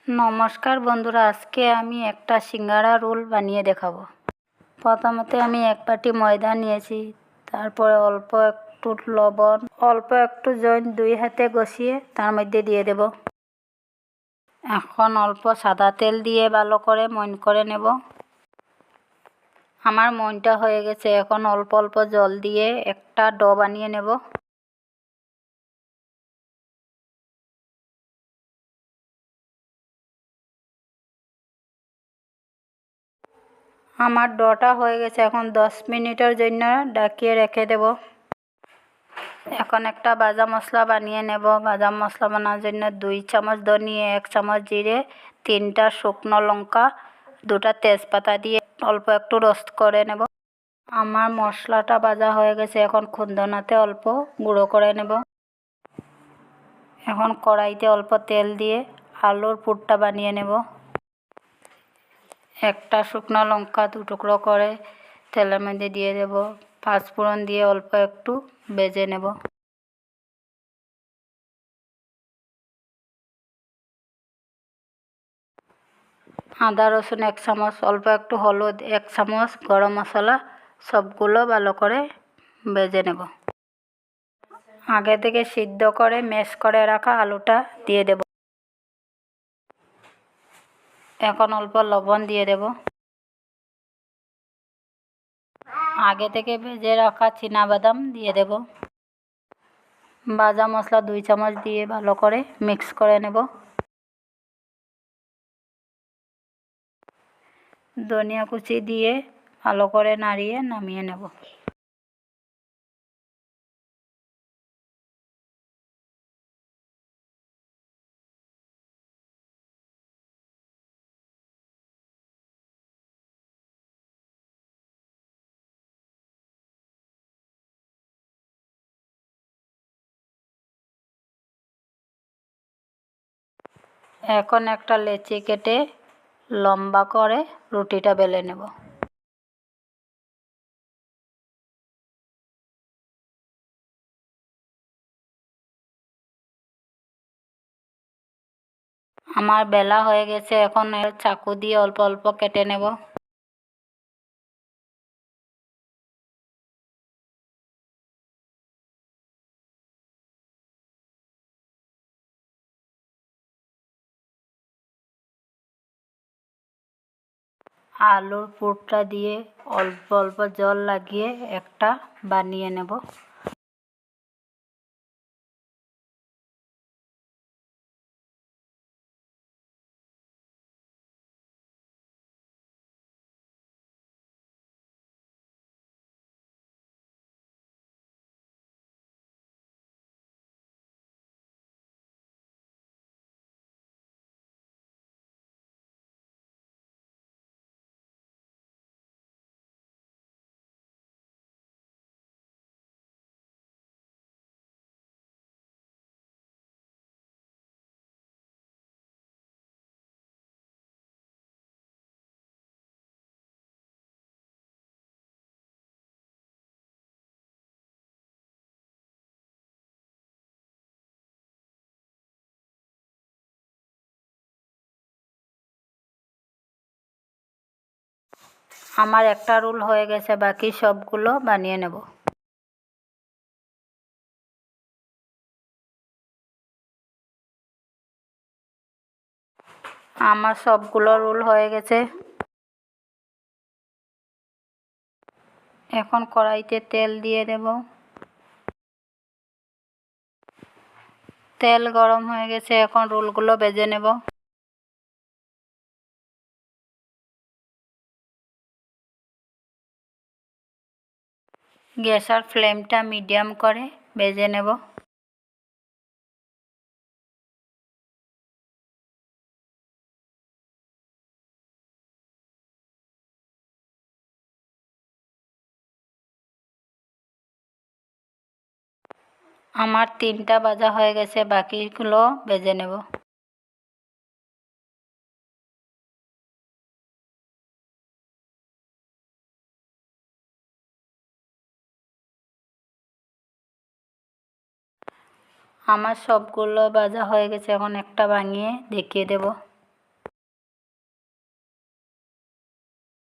নমস্কার বন্ধুরা, আজকে আমি একটা সিঙ্গাড়া রোল বানিয়ে দেখাবো। প্রথমে আমি এক বাটি ময়দা নিয়েছি, তারপরে অল্প একটু লবণ, অল্প একটু জৈন 2 হাতে ঘষিয়ে তার মধ্যে দিয়ে দেব। এখন অল্প সাদা তেল দিয়ে ভালো করে ময়ন করে নেব। আমার ময়নটা হয়ে গেছে। এখন অল্প অল্প জল দিয়ে একটা ডো বানিয়ে নেব। আমার ডোটা হয়ে গেছে। এখন 10 মিনিটের জন্য ঢাকিয়ে রেখে দেব। এখন একটা ভাজা মশলা বানিয়ে নেব। ভাজা মশলা বানানোর জন্য 2 চামচ ধনিয়া, 1 চামচ জিরে, 3টা শুকনো লঙ্কা, 2টা তেজপাতা দিয়ে অল্প একটু রোস্ট করে নেব। আমার মশলাটা ভাজা হয়ে গেছে। এখন খুন্দনাতে অল্প গুঁড়ো করে নেব। এখন কড়াইতে অল্প তেল দিয়ে আলুর পুরটা বানিয়ে নেব। একটা শুকনো লঙ্কা 2 টুকরো করে তেলের মধ্যে দিয়ে দেব। 5 ফোড়ন দিয়ে অল্প একটু ভেজে নেব। আদা রসুন 1 চামচ, অল্প একটু হলুদ, 1 চামচ গরম মশলা, সবগুলো ভালো করে ভেজে নেব। আগে থেকে সিদ্ধ করে ম্যাশ করে রাখা আলুটা দিয়ে দেব। এখন অল্প লবণ দিয়ে দেব। আগে থেকে ভেজে রাখা চীনাবাদাম দিয়ে দেব। ভাজা মশলা 2 চামচ দিয়ে ভালো করে মিক্স করে নেব। ধনিয়া কুচি দিয়ে ভালো করে নাড়িয়ে নামিয়ে নেব। এখন একটা লেচি কেটে লম্বা করে রুটিটা বেলে নেব। আমার বেলা হয়ে গেছে। এখন চাকু দিয়ে অল্প অল্প কেটে নেব। আলুর পুরটা দিয়ে অল্প অল্প জল লাগিয়ে একটা বানিয়ে নেব। আমার একটা রোল হয়ে গেছে। বাকি সবগুলো বানিয়ে নেব। আমার সবগুলো রোল হয়ে গেছে। এখন কড়াইতে তেল দিয়ে দেব। তেল গরম হয়ে গেছে। এখন রোলগুলো ভেজে নেব। গ্যাসের ফ্লেমটা মিডিয়াম করে ভেজে নেব। আমার 3টা ভাজা হয়ে গেছে। বাকিগুলো ভেজে নেব। আমার সবগুলো ভাজা হয়ে গেছে। এখন একটা ভাঙিয়ে দেখিয়ে দেব।